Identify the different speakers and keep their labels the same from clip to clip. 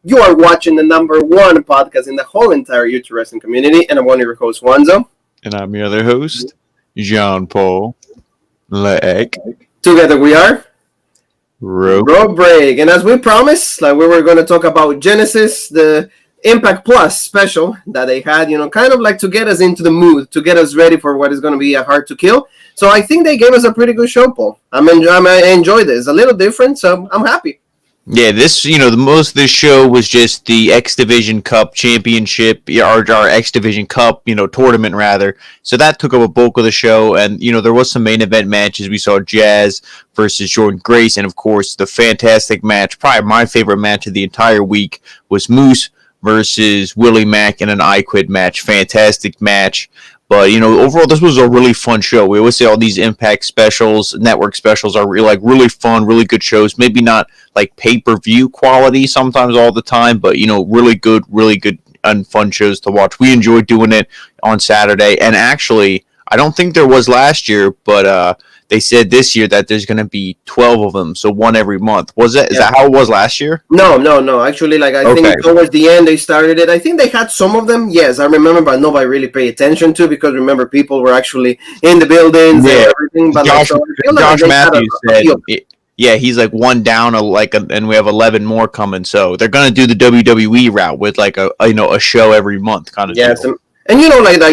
Speaker 1: You are watching the number one podcast in the whole entire YouTube wrestling community, and I'm one of your hosts, Wanzo.
Speaker 2: And I'm your other host, Jean-Paul Leek.
Speaker 1: Together we are
Speaker 2: Rope
Speaker 1: Break. And as we promised, we were going to talk about Genesis, the Impact Plus special that they had, kind of like to get us into the mood, to get us ready for what is going to be a Hard to Kill. So I think they gave us a pretty good show, Paul. I enjoy this. A little different, so I'm happy.
Speaker 2: Yeah, this, the most of this show was just the X Division Cup Championship, or our X Division Cup, tournament rather. So that took up a bulk of the show, and, there was some main event matches. We saw Jazz versus Jordan Grace, and of course, the fantastic match, probably my favorite match of the entire week, was Moose versus Willie Mack in an I Quit match. Fantastic match. But, overall, this was a really fun show. We always say all these Impact specials, network specials are really fun, really good shows. Maybe not like pay-per-view quality sometimes all the time, but, really good and fun shows to watch. We enjoyed doing it on Saturday. And actually, I don't think there was last year, but they said this year that there's going to be 12 of them, so one every month. Is that how it was last year?
Speaker 1: No. Actually, I think towards the end they started it. I think they had some of them. Yes, I remember, but nobody really paid attention to because remember people were actually in the buildings and everything. But
Speaker 2: Josh Matthews said, yeah, he's like one down, and we have 11 more coming. So they're going to do the WWE route with a show every month kind of.
Speaker 1: Yes. Deal. And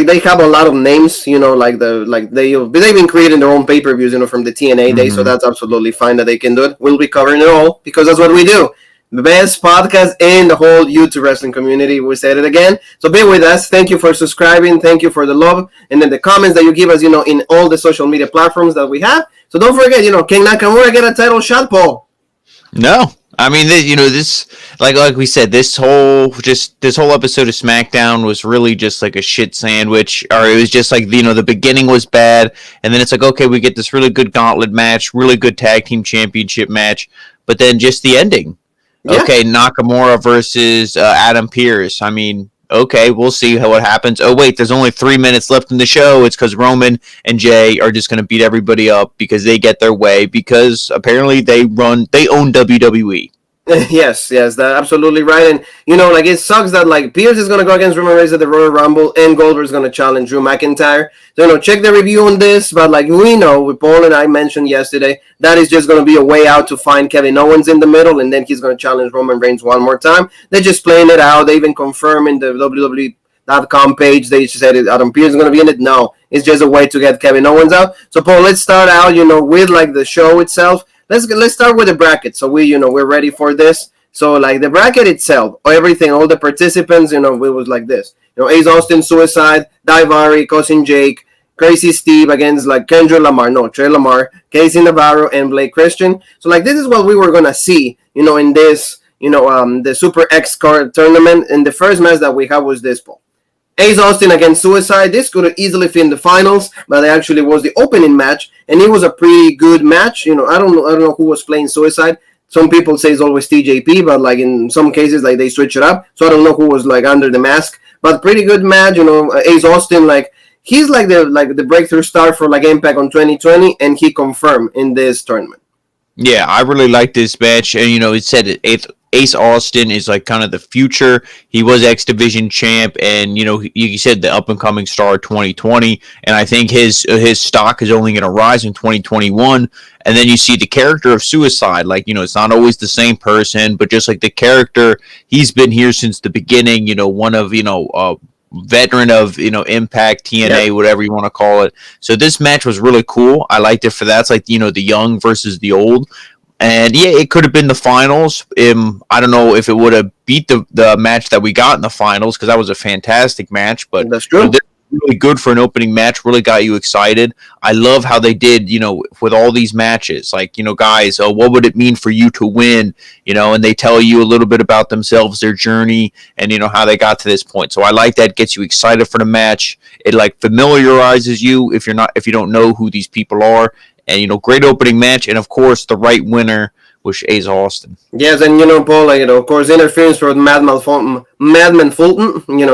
Speaker 1: they have a lot of names, they've been creating their own pay-per-views, from the TNA days, so that's absolutely fine that they can do it. We'll be covering it all because that's what we do. The best podcast in the whole YouTube wrestling community. We said it again. So be with us. Thank you for subscribing. Thank you for the love and then the comments that you give us, in all the social media platforms that we have. So don't forget, can Nakamura get a title shot, Paul?
Speaker 2: No. I mean, this like we said, this whole episode of SmackDown was really just like a shit sandwich, or it was just like the beginning was bad, and then it's like, okay, we get this really good gauntlet match, really good tag team championship match, but then just the ending. Yeah. Okay, Nakamura versus Adam Pearce. I mean, okay, we'll see what happens. Oh wait, there's only 3 minutes left in the show. It's because Roman and Jay are just going to beat everybody up because they get their way because apparently they own WWE.
Speaker 1: Yes, that's absolutely right. And it sucks that Pierce is gonna go against Roman Reigns at the Royal Rumble and Goldberg is gonna challenge Drew McIntyre. So check the review on this, but we know, Paul and I mentioned yesterday, that is just gonna be a way out to find Kevin Owens in the middle, and then he's gonna challenge Roman Reigns one more time. They're just playing it out. They even confirm in the WWE.com page they said Adam Pearce is gonna be in it. No, it's just a way to get Kevin Owens out. So Paul, let's start out, with the show itself. Let's start with the bracket. So we're ready for this. So the bracket itself, everything, all the participants, it was like this. Ace Austin, Suicide, Daivari, Cousin Jake, Crazy Steve against Trey Lamar, Casey Navarro, and Blake Christian. So this is what we were gonna see, in this, the Super X card tournament. And the first match that we had was this, Paul. Ace Austin against Suicide. This could have easily fit in the finals, but it actually was the opening match, and it was a pretty good match. I don't know who was playing Suicide. Some people say it's always TJP, but in some cases they switch it up. So I don't know who was under the mask, but pretty good match. Ace Austin he's the breakthrough star for Impact on 2020, and he confirmed in this tournament.
Speaker 2: Yeah, I really like this match, and it said Ace Austin is kind of the future. He was X Division champ, and you said the up and coming star 2020, and I think his stock is only going to rise in 2021. And then you see the character of Suicide, it's not always the same person, but just the character, he's been here since the beginning. One of veteran of Impact, TNA, whatever you want to call it. So this match was really cool. I liked it for that. It's the young versus the old. And yeah, it could have been the finals. I don't know if it would have beat the match that we got in the finals because that was a fantastic match. But
Speaker 1: that's true.
Speaker 2: Really good for an opening match. Really got you excited. I love how they did, with all these matches. Guys, what would it mean for you to win? And they tell you a little bit about themselves, their journey, and how they got to this point. So I like that. Gets you excited for the match. It familiarizes you if you don't know who these people are. And great opening match, and of course the right winner with Ace Austin.
Speaker 1: Yes, and Paul, of course, interference for Madman Fulton.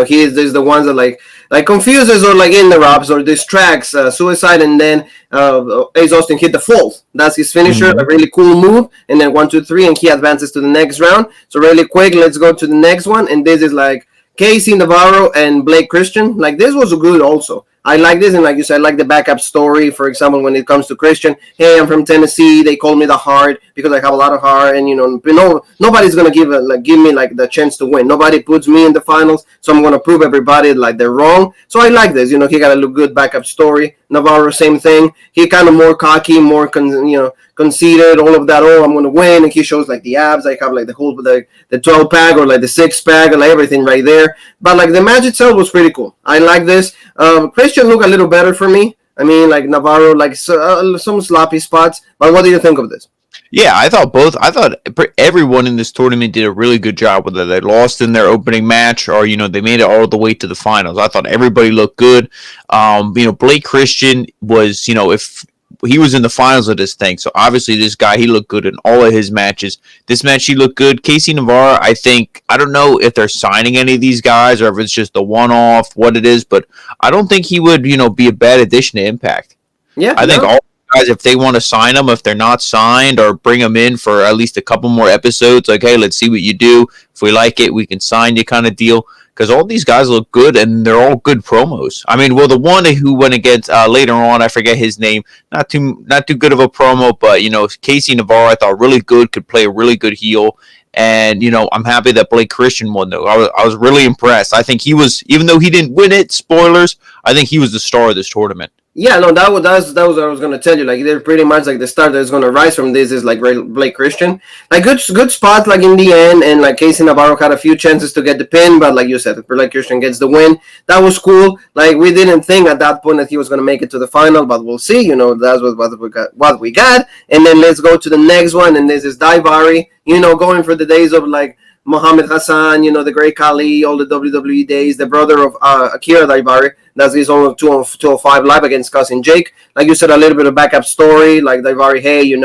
Speaker 1: He is the ones that like confuses or like interrupts or distracts Suicide, and then Ace Austin hit the fault. That's his finisher, a really cool move. And then 1, 2, 3, and he advances to the next round. So really quick, let's go to the next one, and this is like Casey Navarro and Blake Christian. Like this was good also. I like this, and like you said, I like the backup story. For example, when it comes to Christian, hey, I'm from Tennessee. They call me the Heart because I have a lot of heart, and nobody's gonna give me like the chance to win. Nobody puts me in the finals, so I'm gonna prove everybody like they're wrong. So I like this. He got a good backup story. Navarro, same thing. He kind of more cocky, more conceited, all of that. Oh, I'm gonna win, and he shows like the abs. I have like the whole the 12-pack or like the 6-pack, and like everything right there. But like the match itself was pretty cool. I like this. Christian looked a little better for me. I mean, like Navarro, like some sloppy spots. But what do you think of this?
Speaker 2: Yeah, I thought everyone in this tournament did a really good job, whether they lost in their opening match or, they made it all the way to the finals. I thought everybody looked good. Blake Christian was, if he was in the finals of this thing, so obviously this guy, he looked good in all of his matches. This match, he looked good. Casey Navarro, I don't know if they're signing any of these guys or if it's just a one-off, what it is, but I don't think he would, be a bad addition to Impact.
Speaker 1: Yeah,
Speaker 2: I think all guys, if they want to sign them, if they're not signed, or bring them in for at least a couple more episodes, like, hey, let's see what you do. If we like it, we can sign you kind of deal. Because all these guys look good, and they're all good promos. I mean, well, the one who went against later on, I forget his name, not too good of a promo, but, Casey Navarro, I thought really good, could play a really good heel. And, I'm happy that Blake Christian won, though. I was really impressed. I think he was, even though he didn't win it, spoilers, I think he was the star of this tournament.
Speaker 1: Yeah, no, that was what I was gonna tell you. Like they're pretty much like the star that's gonna rise from this is like Blake Christian. Like good spot like in the end, and like Casey Navarro had a few chances to get the pin, but like you said, Blake Christian gets the win. That was cool. Like we didn't think at that point that he was gonna make it to the final, but we'll see. That's what we got. And then let's go to the next one, and this is Daivari. Going for the days of like Mohammed Hassan, the great Khali, all the WWE days, the brother of Akira Daivari. That's his own 205 live against Cousin Jake. Like you said, a little bit of backup story. Like Daivari, hey,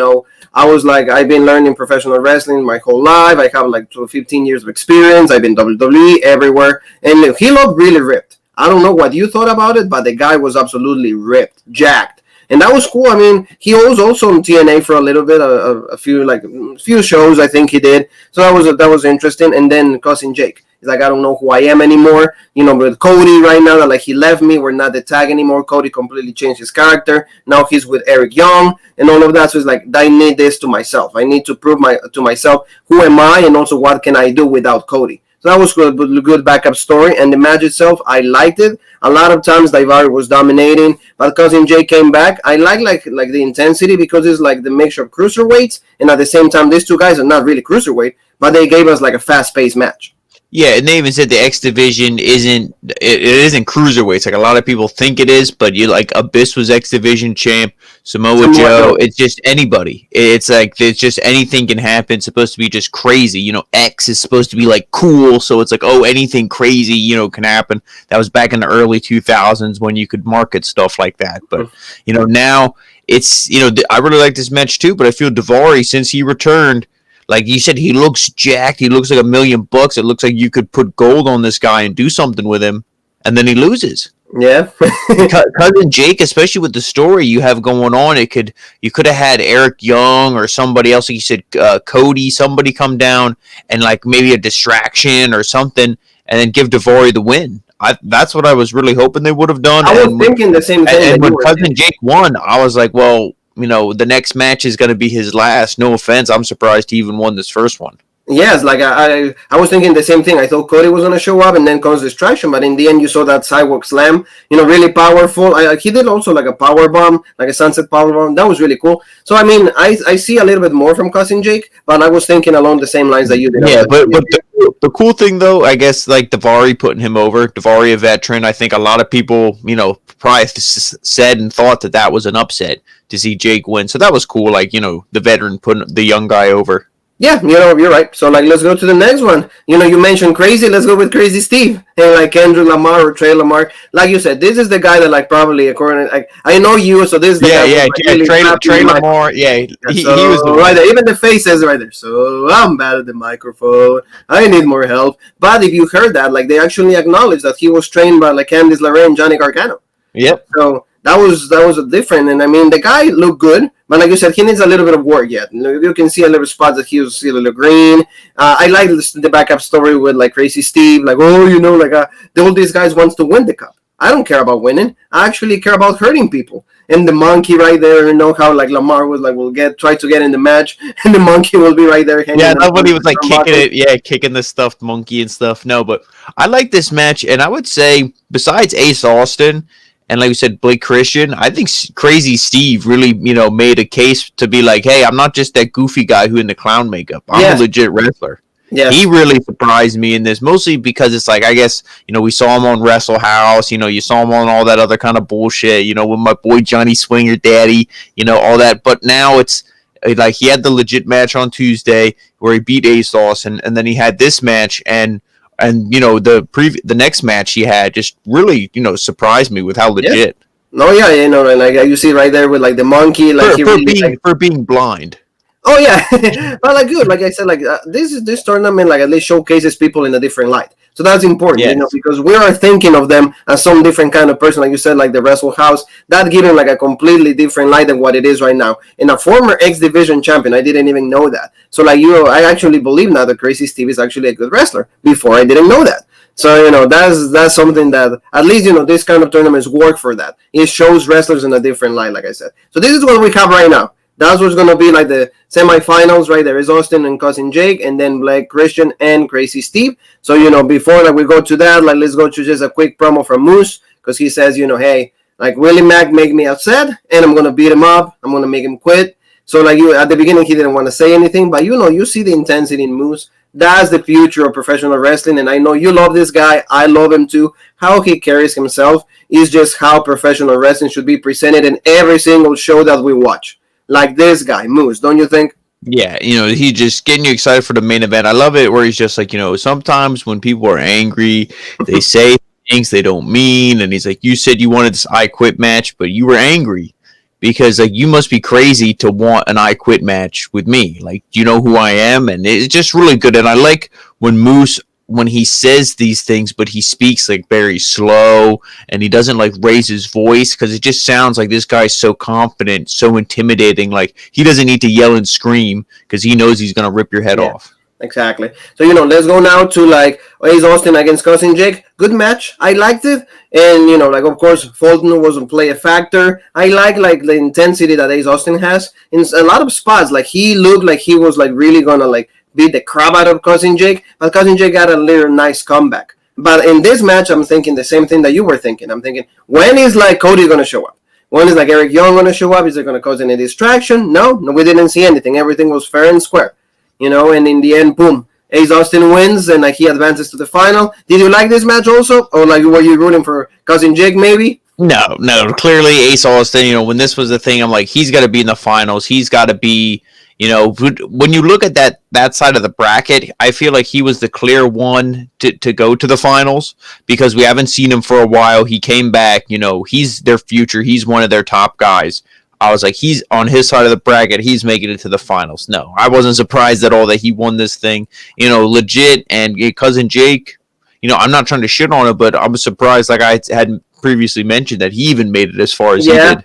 Speaker 1: I was like, I've been learning professional wrestling my whole life. I have like 15 years of experience. I've been WWE everywhere. And he looked really ripped. I don't know what you thought about it, but the guy was absolutely ripped, jacked. And that was cool. I mean, he was also on TNA for a little bit, a few shows I think he did. So that was interesting. And then Cousin Jake, he's like, I don't know who I am anymore. With Cody right now, that like he left me, we're not the tag anymore. Cody completely changed his character. Now he's with Eric Young and all of that. So it's like, I need this to myself. I need to prove to myself who am I, and also what can I do without Cody. So that was good backup story. And the match itself, I liked it. A lot of times Daivari was dominating, but Cousin Jay came back. I like the intensity because it's like the mixture of cruiserweights, and at the same time, these two guys are not really cruiserweight, but they gave us like a fast-paced match.
Speaker 2: Yeah, and they even said the X Division isn't cruiserweights. Like a lot of people think it is, but Abyss was X Division champ, Samoa Joe. It's just anybody. It's just anything can happen. It's supposed to be just crazy. X is supposed to be like cool, so it's like, oh, anything crazy can happen. That was back in the early 2000s when you could market stuff like that. But now it's I really like this match too. But I feel Daivari, since he returned, like you said, he looks jacked. He looks like $1 million. It looks like you could put gold on this guy and do something with him, and then he loses.
Speaker 1: Yeah.
Speaker 2: Cousin Jake, especially with the story you have going on, you could have had Eric Young or somebody else, like you said, Cody, somebody come down and like maybe a distraction or something, and then give Daivari the win. That's what I was really hoping they would have done.
Speaker 1: I was thinking the same thing.
Speaker 2: And when Cousin Jake won, I was like, well, the next match is going to be his last. No offense. I'm surprised he even won this first one.
Speaker 1: Yes, like I was thinking the same thing. I thought Cody was going to show up and then cause distraction, but in the end you saw that sidewalk slam, really powerful. He did also like a power bomb, like a sunset power bomb. That was really cool. So, I mean, I see a little bit more from Cousin Jake, but I was thinking along the same lines that you did.
Speaker 2: Yeah, but the cool thing, though, I guess, like Daivari putting him over, Daivari a veteran, I think a lot of people, probably said and thought that was an upset to see Jake win. So that was cool, like, the veteran putting the young guy over.
Speaker 1: Yeah, you're right. So like, let's go to the next one. You mentioned Crazy. Let's go with Crazy Steve and like Andrew Lamar or Trey Lamar. Like you said, this is the guy that like probably according like I know you, so this is the
Speaker 2: Yeah,
Speaker 1: guy who's
Speaker 2: yeah,
Speaker 1: like
Speaker 2: yeah.
Speaker 1: really happy
Speaker 2: Trey
Speaker 1: in my.
Speaker 2: Lamar. Yeah,
Speaker 1: Yeah,
Speaker 2: he was the
Speaker 1: so right
Speaker 2: one.
Speaker 1: there, even the face says right there. So I'm bad at the microphone. I need more help. But if you heard that, like they actually acknowledged that he was trained by like Candice LeRae and Johnny Gargano.
Speaker 2: Yep.
Speaker 1: So that was a different, and I mean the guy looked good, but like you said, he needs a little bit of work yet. You can see a little spots that he was a little green. I like the backup story with like Crazy Steve, like like all these guys wants to win the cup. I don't care about winning. I actually care about hurting people. And the monkey right there, how like Lamar was like, will try to get in the match, and the monkey will be right there hanging.
Speaker 2: Yeah,
Speaker 1: Them
Speaker 2: that's when he was like kicking
Speaker 1: turnbuckle.
Speaker 2: it. Yeah, kicking the stuffed monkey and stuff. No, but I like this match, and I would say besides Ace Austin and like we said, Blake Christian, I think Crazy Steve really made a case to be like, hey, I'm not just that goofy guy who in the clown makeup. I'm a
Speaker 1: Yes,
Speaker 2: legit wrestler. He
Speaker 1: yes,
Speaker 2: really surprised me in this, mostly because it's like I guess we saw him on Wrestle House. You saw him on all that other kind of bullshit. With my boy Johnny Swinger Daddy. All that. But now it's like he had the legit match on Tuesday where he beat Ace Austin, and then he had this match and the next match he had just really surprised me with how
Speaker 1: yes.
Speaker 2: legit
Speaker 1: No, yeah, like you see right there with like the monkey, like
Speaker 2: for
Speaker 1: he
Speaker 2: for
Speaker 1: really
Speaker 2: being
Speaker 1: like.
Speaker 2: for being blind.
Speaker 1: Oh yeah, but like good, like I said, like this tournament, like at least showcases people in a different light. So that's important,
Speaker 2: Yes.
Speaker 1: because we are thinking of them as some different kind of person, like you said, like the Wrestle House. That giving like a completely different light than what it is right now. And a former X Division champion, I didn't even know that. So like I actually believe now that Crazy Steve is actually a good wrestler. Before I didn't know that. So that's something that at least this kind of tournaments work for that. It shows wrestlers in a different light, like I said. So this is what we have right now. That's what's gonna be like the semifinals, right? There is Austin and Cousin Jake, and then Blake Christian and Crazy Steve. So before like we go to that, like let's go to just a quick promo from Moose because he says, hey, like Willie Mack make me upset, and I'm gonna beat him up. I'm gonna make him quit. So like at the beginning, he didn't want to say anything, but you see the intensity in Moose. That's the future of professional wrestling, and I know you love this guy. I love him too. How he carries himself is just how professional wrestling should be presented in every single show that we watch like this guy, Moose, don't you think?
Speaker 2: Yeah, he just getting you excited for the main event. I love it where he's just like, sometimes when people are angry, they say things they don't mean, and he's like, you said you wanted this I Quit match, but you were angry because like you must be crazy to want an I Quit match with me. Like, do you know who I am? And it's just really good. And I like when he says these things, but he speaks like very slow and he doesn't like raise his voice because it just sounds like this guy's so confident, so intimidating. Like he doesn't need to yell and scream because he knows he's gonna rip your head
Speaker 1: Yeah,
Speaker 2: off.
Speaker 1: exactly. So let's go now to like Ace Austin against Cousin Jake. Good match. I liked it, and like of course Fulton wasn't play a factor. I like the intensity that Ace Austin has in a lot of spots. Like he looked like he was like really gonna like beat the crap out of Cousin Jake, but Cousin Jake got a little nice comeback. But in this match, I'm thinking the same thing that you were thinking. I'm thinking, when is like Cody gonna show up? When is like Eric Young gonna show up? Is it gonna cause any distraction? No, we didn't see anything. Everything was fair and square. And in the end, boom, Ace Austin wins and like he advances to the final. Did you like this match also, or like were you rooting for Cousin Jake maybe?
Speaker 2: No, no. Clearly, Ace Austin. When this was the thing, I'm like, he's got to be in the finals. He's got to be. When you look at that side of the bracket, I feel like he was the clear one to go to the finals because we haven't seen him for a while. He came back. He's their future. He's one of their top guys. I was like, he's on his side of the bracket. He's making it to the finals. No, I wasn't surprised at all that he won this thing. Legit. And Cousin Jake, I'm not trying to shit on it, but I'm surprised, like I had previously mentioned, that he even made it as far as he
Speaker 1: Yeah.
Speaker 2: did.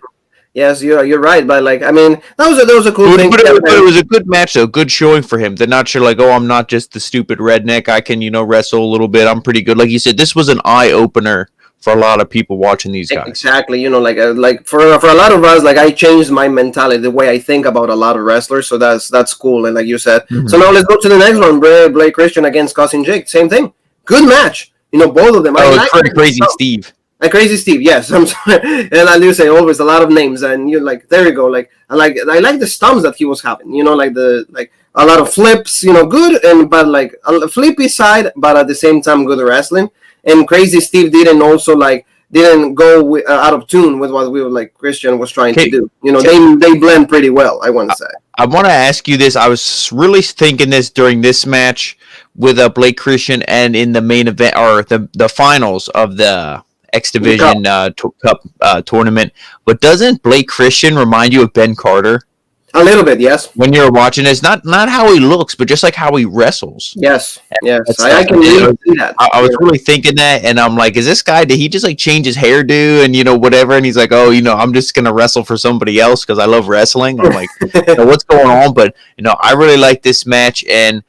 Speaker 1: Yes, you're right. But like, I mean, that was a cool thing.
Speaker 2: But it was a good match, though. Good showing for him. They're not sure, like, oh, I'm not just the stupid redneck. I can, wrestle a little bit. I'm pretty good. Like you said, this was an eye opener for a lot of people watching these guys.
Speaker 1: Exactly. Like for a lot of us, like I changed my mentality, the way I think about a lot of wrestlers. So that's cool. And like you said, so
Speaker 2: Mm-hmm.
Speaker 1: now let's go to the next one. Blake Christian against Cousin Jake. Same thing. Good match. Both of them. I
Speaker 2: Oh,
Speaker 1: like
Speaker 2: Crazy Steve.
Speaker 1: Crazy Steve, yes. I'm sorry. And I do say always a lot of names, and you're like, there you go. Like I like the stumps that he was having. Like like a lot of flips. Good and but like a flippy side, but at the same time good wrestling. And Crazy Steve didn't also like didn't go out of tune with what we were like Christian was trying to do. They blend pretty well, I want to say.
Speaker 2: I want to ask you this. I was really thinking this during this match with Blake Christian and in the main event or the finals of the X Division Cup tournament. But doesn't Blake Christian remind you of Ben Carter?
Speaker 1: A little bit, yes.
Speaker 2: When you're watching this, not how he looks, but just like how he wrestles.
Speaker 1: Yes. I can really see that.
Speaker 2: I was really thinking that, and I'm like, is this guy, did he just like change his hairdo and whatever? And he's like, oh, I'm just gonna wrestle for somebody else because I love wrestling. I'm like, what's going on? But I really like this match, and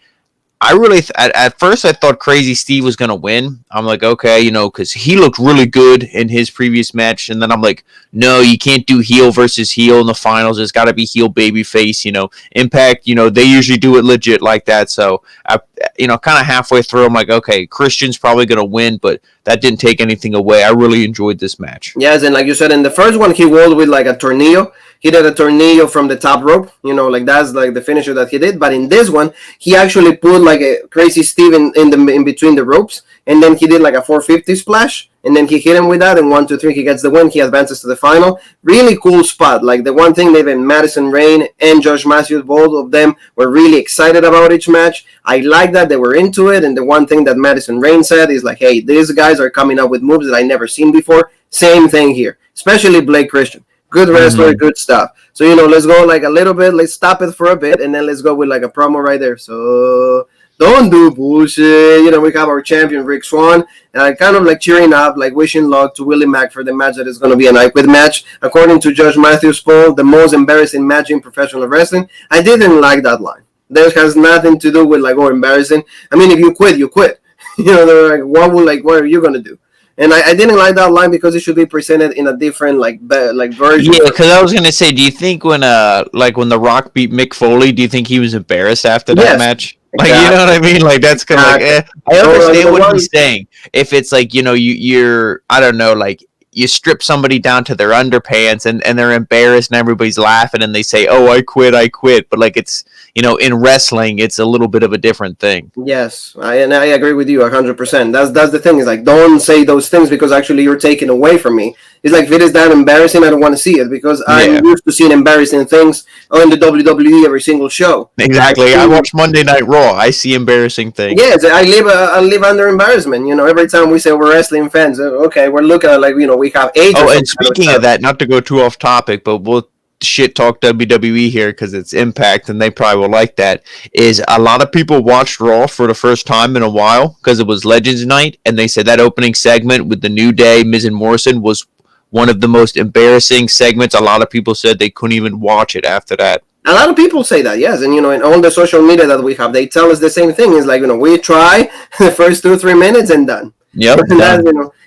Speaker 2: I really at first I thought Crazy Steve was gonna win. I'm like, okay, because he looked really good in his previous match, and then I'm like, no, you can't do heel versus heel in the finals. It's got to be heel baby face. Impact. They usually do it legit like that. So I, kind of halfway through, I'm like, okay, Christian's probably gonna win, but that didn't take anything away. I really enjoyed this match.
Speaker 1: Yes, and like you said, in the first one, he rolled with like a tornillo. He did a tornillo from the top rope, like that's like the finisher that he did. But in this one, he actually put like a Crazy Steve in between the ropes, and then he did like a 450 splash, and then he hit him with that, and 1, 2, 3, he gets the win. He advances to the final. Really cool spot. Like the one thing even Madison Rayne and Josh Matthews, both of them were really excited about each match. I like that they were into it, and the one thing that Madison Rayne said is like, hey, these guys are coming up with moves that I never seen before. Same thing here, especially Blake Christian. Good wrestler, good stuff. So, let's go like a little bit. Let's stop it for a bit, and then let's go with like a promo right there. So, don't do bullshit. We have our champion, Rick Swann, and I kind of like cheering up, like wishing luck to Willie Mack for the match that is going to be an I Quit match. According to Josh Matthews' poll, the most embarrassing match in professional wrestling. I didn't like that line. This has nothing to do with like, embarrassing. I mean, if you quit, you quit. They're like, what are you going to do? And I didn't like that line because it should be presented in a different version.
Speaker 2: Yeah, because I was gonna say, do you think when The Rock beat Mick Foley, do you think he was embarrassed after that match? Like, exactly. You know what I mean? Like that's kind of I understand what he's saying. If it's like you're I don't know, like you strip somebody down to their underpants and they're embarrassed and everybody's laughing and they say, oh, I quit. But like it's in wrestling, it's a little bit of a different thing.
Speaker 1: Yes, I agree with you 100%. That's the thing. Is like, don't say those things because actually you're taking away from me. It's like, if it is that embarrassing, I don't want to see it because I'm used to seeing embarrassing things on the WWE every single show.
Speaker 2: Exactly. I watch Monday Night Raw. I see embarrassing things.
Speaker 1: Yes, I live under embarrassment. Every time we say we're wrestling fans, okay, we're looking at like, we have age.
Speaker 2: Oh, and speaking of that, not to go too off topic, but we'll shit talk WWE here because it's Impact and they probably will like that, is a lot of people watched Raw for the first time in a while because it was Legends Night, and they said that opening segment with the New Day, Miz and Morrison was one of the most embarrassing segments. A lot of people said they couldn't even watch it after that.
Speaker 1: A lot of people say that, yes, and in all the social media that we have, they tell us the same thing. It's like, we try the first 2-3 minutes and done.
Speaker 2: Yep.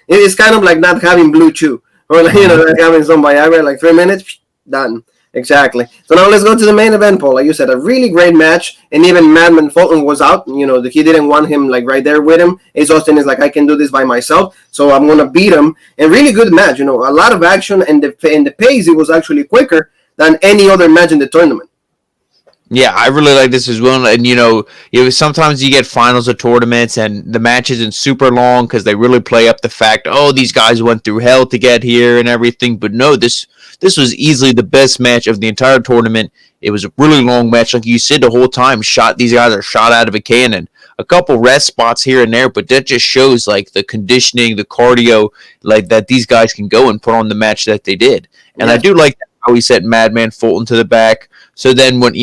Speaker 1: It's kind of like not having Blue Chew or like, like having some Viagra, like 3 minutes, done. Exactly. So now let's go to the main event, Paul. Like you said, a really great match, and even Madman Fulton was out. He didn't want him like right there with him. Ace Austin is like, I can do this by myself, so I'm gonna beat him. And really good match. A lot of action, and the pace, it was actually quicker than any other match in the tournament.
Speaker 2: Yeah, I really like this as well. And, sometimes you get finals of tournaments and the match isn't super long because they really play up the fact, oh, these guys went through hell to get here and everything. But no, this was easily the best match of the entire tournament. It was a really long match. Like you said the whole time, these guys are shot out of a cannon. A couple rest spots here and there, but that just shows like the conditioning, the cardio, like that these guys can go and put on the match that they did. And I do like how he set Madman Fulton to the back. So then when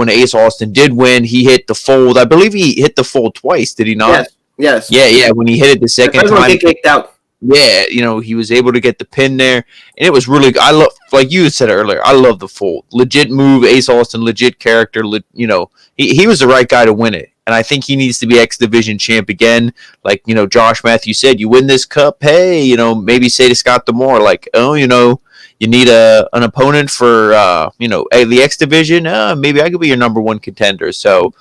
Speaker 2: Ace Austin did win, he hit the fold. I believe he hit the fold twice, did he not?
Speaker 1: Yes.
Speaker 2: Yeah. When he hit it the second time,
Speaker 1: he kicked out.
Speaker 2: Yeah, he was able to get the pin there, and it was really good. I love, like you said earlier, I love the fold. Legit move, Ace Austin, legit character. He was the right guy to win it, and I think he needs to be X Division champ again. Like Josh Matthews said, you win this cup, hey, maybe say to Scott D'Amore, like, oh, you need an opponent for the X Division. Maybe I could be your number one contender. So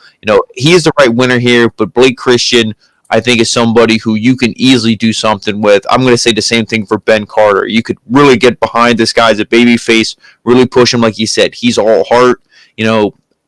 Speaker 2: he is the right winner here. But Blake Christian, I think, is somebody who you can easily do something with. I'm going to say the same thing for Ben Carter. You could really get behind this guy as a babyface, really push him, like you said. He's all heart.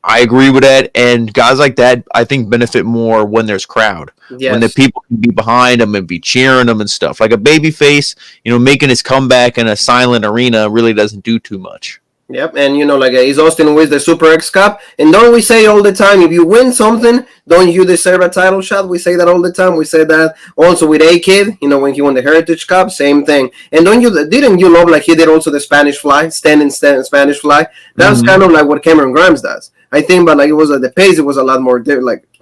Speaker 2: I agree with that, and guys like that, I think, benefit more when there's crowd, when the
Speaker 1: Yes.
Speaker 2: people can be behind them and be cheering them and stuff. Like a babyface, making his comeback in a silent arena really doesn't do too much.
Speaker 1: Yep, and like is Austin with the Super X Cup, and don't we say all the time, if you win something, don't you deserve a title shot? We say that all the time. We say that also with A Kid, when he won the Heritage Cup, same thing. And didn't you love like he did also the Spanish Fly, stand Spanish Fly? That's kind of like what Cameron Grimes does. I think, but like it was at the pace, it was a lot more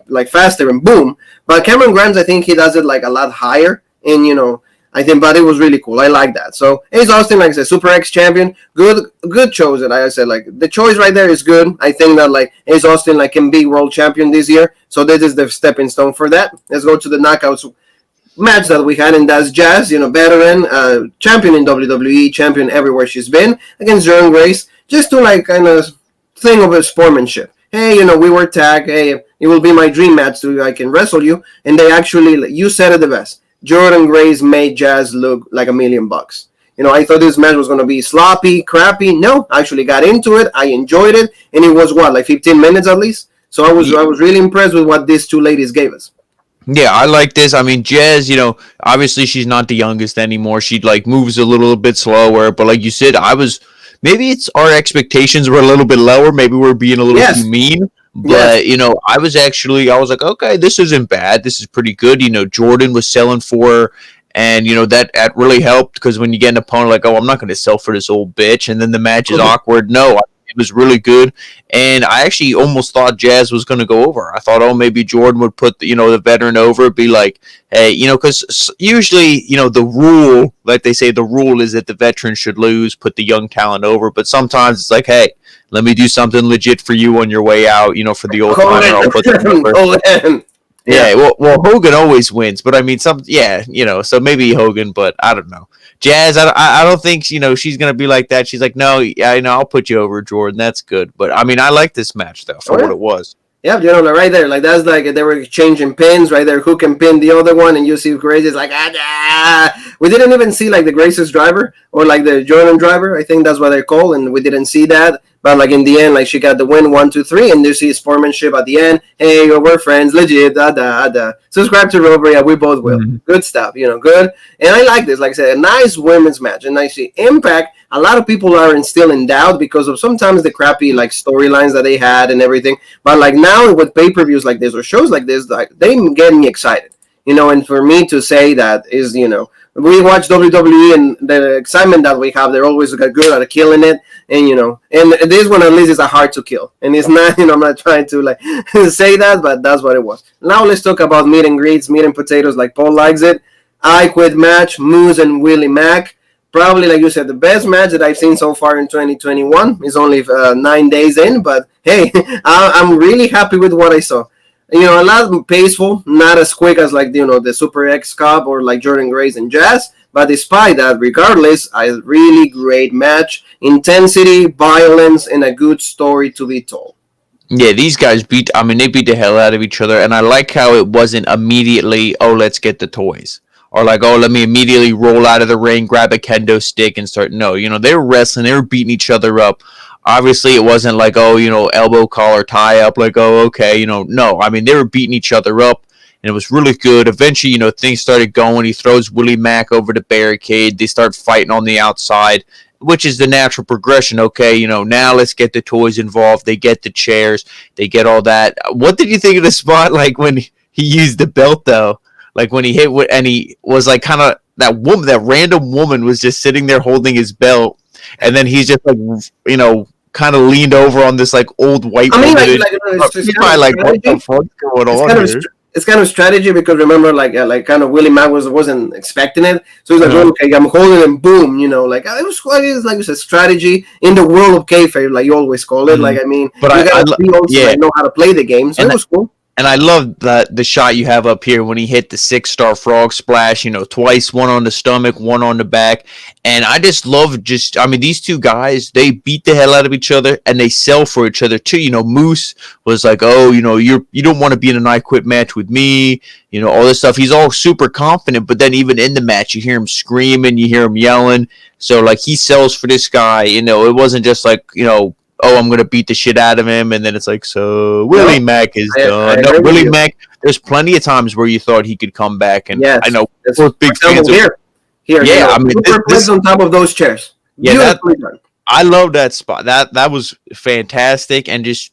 Speaker 1: like faster and boom. But Cameron Grimes, I think he does it like a lot higher, and I think, but it was really cool. I like that. So Ace Austin, like I said, Super X champion, good chosen. Like I said, like the choice right there is good. I think that like Ace Austin like can be world champion this year. So this is the stepping stone for that. Let's go to the knockouts match that we had, and that's Jazz, veteran, champion in WWE, champion everywhere she's been, against Jordan Grace, just to like kind of thing of a sportsmanship. Hey, we were tagged. Hey, it will be my dream match so I can wrestle you. And they actually, you said it the best. Jordan Grace made Jazz look like $1,000,000. I thought this match was going to be sloppy, crappy. No, I actually got into it. I enjoyed it. And it was like 15 minutes at least. So I was really impressed with what these two ladies gave us.
Speaker 2: Yeah, I like this. I mean, Jazz, obviously she's not the youngest anymore. She like moves a little bit slower, but like you said, maybe it's our expectations were a little bit lower. Maybe we're being a little too mean. But, I was like, okay, this isn't bad. This is pretty good. Jordan was selling for her. And, that really helped because when you get an opponent like, oh, I'm not going to sell for this old bitch. And then the match is awkward. No, it was really good. And I actually almost thought Jazz was going to go over. I thought, oh, maybe Jordan would put, the veteran over, be like, hey, because usually, the rule, like they say, the rule is that the veteran should lose, put the young talent over. But sometimes it's like, hey, let me do something legit for you on your way out, for the old timer. I'll put them Yeah, well, Hogan always wins, but I mean, so maybe Hogan, but I don't know. Jazz, I don't think, she's going to be like that. She's like, no, I'll put you over, Jordan. That's good. But, I mean, I like this match, though, for what it was.
Speaker 1: Yeah, right there. Like, that's like they were exchanging pins right there. Who can pin the other one? And you see Grace is like, we didn't even see, like, the Grace's driver or, like, the Jordan driver. I think that's what they're called, and we didn't see that. But, like, in the end, like, she got the win 1, 2, 3, and you see sportsmanship at the end. Hey, we're friends, legit, Subscribe to Rover, yeah, we both will. Mm-hmm. Good stuff, good. And I like this. Like I said, a nice women's match. And I see Impact, a lot of people are still in doubt because of sometimes the crappy, like, storylines that they had and everything. But, like, now with pay-per-views like this or shows like this, like, they get me excited. And for me to say that is, we watch WWE and the excitement that we have, they're always good at killing it. And, and this one at least is a hard to kill. And it's not, I'm not trying to like say that, but that's what it was. Now let's talk about meat and greets, meat and potatoes like Paul likes it. I Quit match, Moose and Willie Mack. Probably, like you said, the best match that I've seen so far in 2021. Is only 9 days in, but hey, I'm really happy with what I saw. A lot paceful, not as quick as like the Super X Cup or like Jordan Grace and Jazz. But despite that, regardless, a really great match, intensity, violence, and a good story to be told.
Speaker 2: Yeah, these guys they beat the hell out of each other, and I like how it wasn't immediately, oh, let's get the toys. Or like, oh, let me immediately roll out of the ring, grab a kendo stick, and start. No, they were wrestling, they were beating each other up. Obviously, it wasn't like, oh, elbow collar tie up, like, oh, okay, no. I mean, they were beating each other up, and it was really good. Eventually, things started going. He throws Willie Mack over the barricade. They start fighting on the outside, which is the natural progression. Okay, now let's get the toys involved. They get the chairs. They get all that. What did you think of the spot, like, when he used the belt, though? Like, when he hit, and he was, like, kind of, that random woman was just sitting there holding his belt, and then he's just, like, kind of leaned over on this like old white woman. It's probably like, what the fuck's going on here?
Speaker 1: It's kind of strategy because remember, like kind of Willie Mack wasn't expecting it, so he's like, okay, I'm holding him, boom, like it was like it's a strategy in the world of kayfabe, like you always call it. Like I mean, but I like, know how to play the game, so it was cool.
Speaker 2: And I love the shot you have up here when he hit the 6-star frog splash, twice, one on the stomach, one on the back. And I just love these two guys, they beat the hell out of each other and they sell for each other too. Moose was like, oh, you don't want to be in an I Quit match with me, all this stuff. He's all super confident, but then even in the match, you hear him screaming, you hear him yelling. So like he sells for this guy, it wasn't just like, oh, I'm gonna beat the shit out of him, and then it's like, so Willie Mack is done. No, Willie Mack. There's plenty of times where you thought he could come back, and I know we're big fans of
Speaker 1: here. Yeah, I mean, this on top of those chairs.
Speaker 2: Yeah, I love that spot. That was fantastic, and just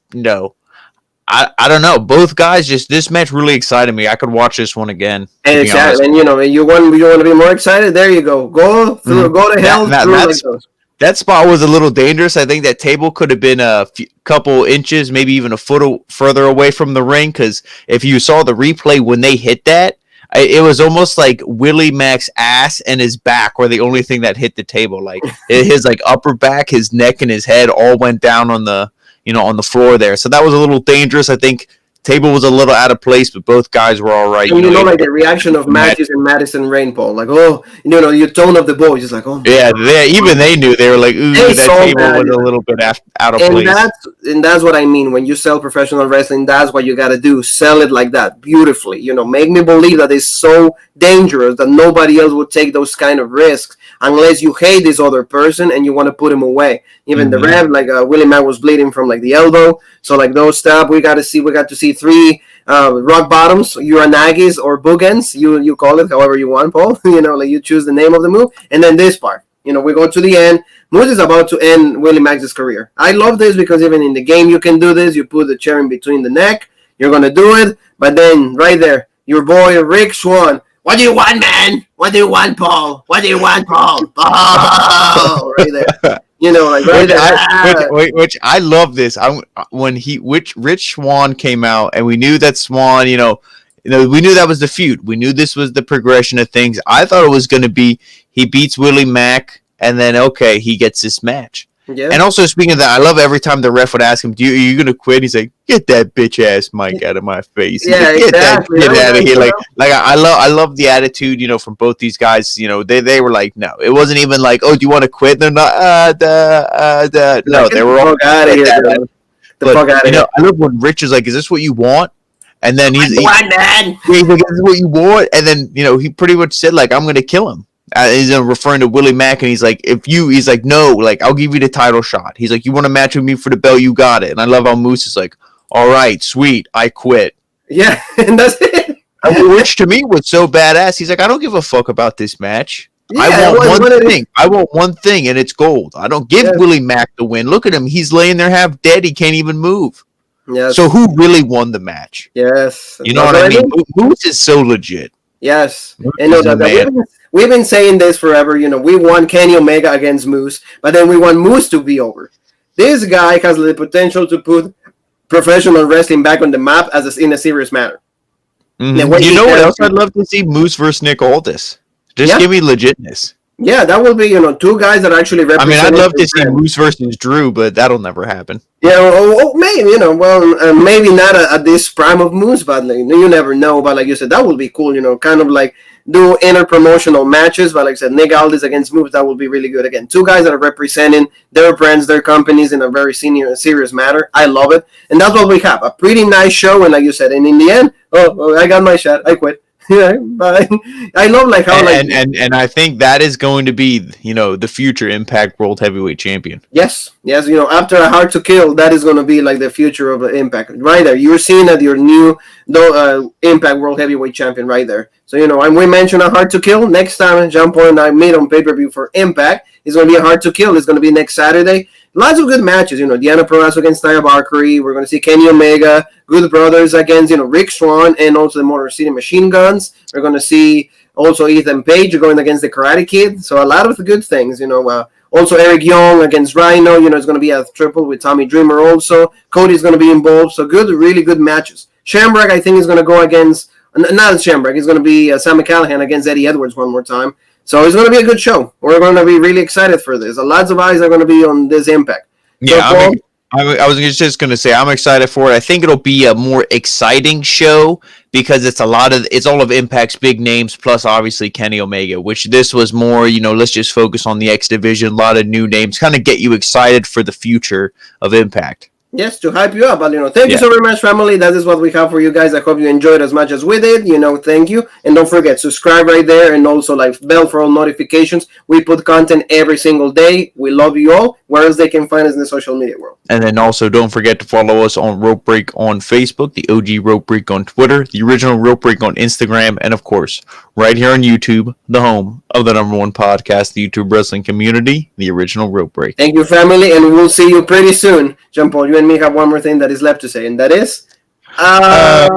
Speaker 2: I don't know. Both guys, just this match really excited me. I could watch this one again.
Speaker 1: And exactly, and you want to be more excited. There you go. Go to hell.
Speaker 2: That spot was a little dangerous. I think that table could have been a couple inches, maybe even a foot further away from the ring. Because if you saw the replay when they hit that, it was almost like Willie Mack's ass and his back were the only thing that hit the table. Like his upper back, his neck, and his head all went down on the on the floor there. So that was a little dangerous. I think table was a little out of place, but both guys were all right.
Speaker 1: And like the reaction of Matthews and Madison Rain, Paul, like, oh, your tone of the boys is like, oh.
Speaker 2: Yeah, even they knew. They were like, ooh, that table was a little bit out of place.
Speaker 1: And that's what I mean. When you sell professional wrestling, that's what you got to do. Sell it like that, beautifully. Make me believe that it's so dangerous that nobody else would take those kind of risks unless you hate this other person and you want to put him away. Even the ref, like Willie Mack was bleeding from like the elbow. So like those stuff, we got to see 3 rock bottoms, uranagis or bookends. You call it however you want, Paul. Like you choose the name of the move. And then this part, we go to the end. Moose is about to end Willie Mack's career. I love this because even in the game you can do this. You put the chair in between the neck. You're going to do it. But then right there, your boy Rick Swann. What do you want, man? What do you want, Paul? What do you want, Paul? Oh, right there. Like right there.
Speaker 2: Which I love this. Rich Swann came out, and we knew that Swann, we knew that was the feud. We knew this was the progression of things. I thought it was going to be he beats Willie Mack, and then he gets this match. Yeah. And also, speaking of that, I love every time the ref would ask him, are you going to quit? He's like, get that bitch ass Mike out of my face.
Speaker 1: Yeah,
Speaker 2: get
Speaker 1: exactly.
Speaker 2: That shit out of here. I love the attitude, from both these guys. They were like, no, it wasn't even like, oh, do you want to quit? They're not, no, they were all
Speaker 1: out of here.
Speaker 2: I love when Rich is like, is this what you want? And then he's like, is this what you want? And then, he pretty much said, like, I'm going to kill him. He's referring to Willie Mack, and he's like, he's like, no, like, I'll give you the title shot. He's like, you want to match with me for the belt, you got it. And I love how Moose is like, all right, sweet, I quit.
Speaker 1: Yeah, and that's it.
Speaker 2: Which to me was so badass. He's like, I don't give a fuck about this match.
Speaker 1: Yeah,
Speaker 2: I want one thing. I want one thing, and it's gold. I don't give Willie Mack the win. Look at him. He's laying there half dead. He can't even move. Yes. So who really won the match?
Speaker 1: Yes.
Speaker 2: You know what I mean? Moose is so legit.
Speaker 1: Yes. And we've been saying this forever. We want Kenny Omega against Moose, but then we want Moose to be over. This guy has the potential to put professional wrestling back on the map in a serious manner.
Speaker 2: Mm-hmm. You know what else I'd love to see? Moose versus Nick Aldis. Just give me legitness.
Speaker 1: Yeah, that will be, 2 guys that actually represent.
Speaker 2: I mean, I'd love to see Moose versus Drew, but that'll never happen.
Speaker 1: Yeah, maybe, maybe not at this prime of Moose, but you never know. But like you said, that would be cool, kind of like do inter-promotional matches. But like I said, Nick Aldis against Moose, that would be really good. Again, 2 guys that are representing their brands, their companies in a very serious manner. I love it. And that's what we have, a pretty nice show. And like you said, and in the end, I got my shot. I quit. Yeah, but I love how
Speaker 2: and I think that is going to be the future Impact World Heavyweight Champion.
Speaker 1: Yes, after a Hard to Kill, that is going to be like the future of Impact right there. You're seeing that your new Impact World Heavyweight Champion right there. So and we mentioned a Hard to Kill next time. John Paul and I meet on pay-per-view for Impact. It's going to be a Hard to Kill. It's going to be next Saturday. Lots of good matches, Deanna Purrazzo against Nia Valkyrie. We're going to see Kenny Omega, Good Brothers against, Rick Swann, and also the Motor City Machine Guns. We're going to see also Ethan Page going against the Karate Kid. So a lot of good things, Also Eric Young against Rhino. It's going to be a triple with Tommy Dreamer also. Cody's going to be involved. So really good matches. Shamrock, I think, is going to go against, not Shamrock, it's going to be Sami Callihan against Eddie Edwards one more time. So it's going to be a good show. We're going to be really excited for this. Lots of eyes are going to be on this Impact.
Speaker 2: Yeah, I was just going to say I'm excited for it. I think it'll be a more exciting show because it's all of Impact's big names plus obviously Kenny Omega, which this was more, let's just focus on the X Division, a lot of new names, kind of get you excited for the future of Impact.
Speaker 1: Yes, to hype you up. But thank you
Speaker 2: Yeah.
Speaker 1: so very much, family. That is what we have for you guys. I hope you enjoyed as much as we did. Thank you. And don't forget, subscribe right there and also like bell for all notifications. We put content every single day. We love you all. Where else they can find us in the social media world.
Speaker 2: And then also don't forget to follow us on Rope Break on Facebook, the OG Rope Break on Twitter, the original Rope Break on Instagram, and of course, right here on YouTube, the home of the number one podcast, the YouTube wrestling community, the original Rope Break.
Speaker 1: Thank you, family, and we'll see you pretty soon. Jean Paul, you and me have one more thing that is left to say, and that is.
Speaker 2: Uh,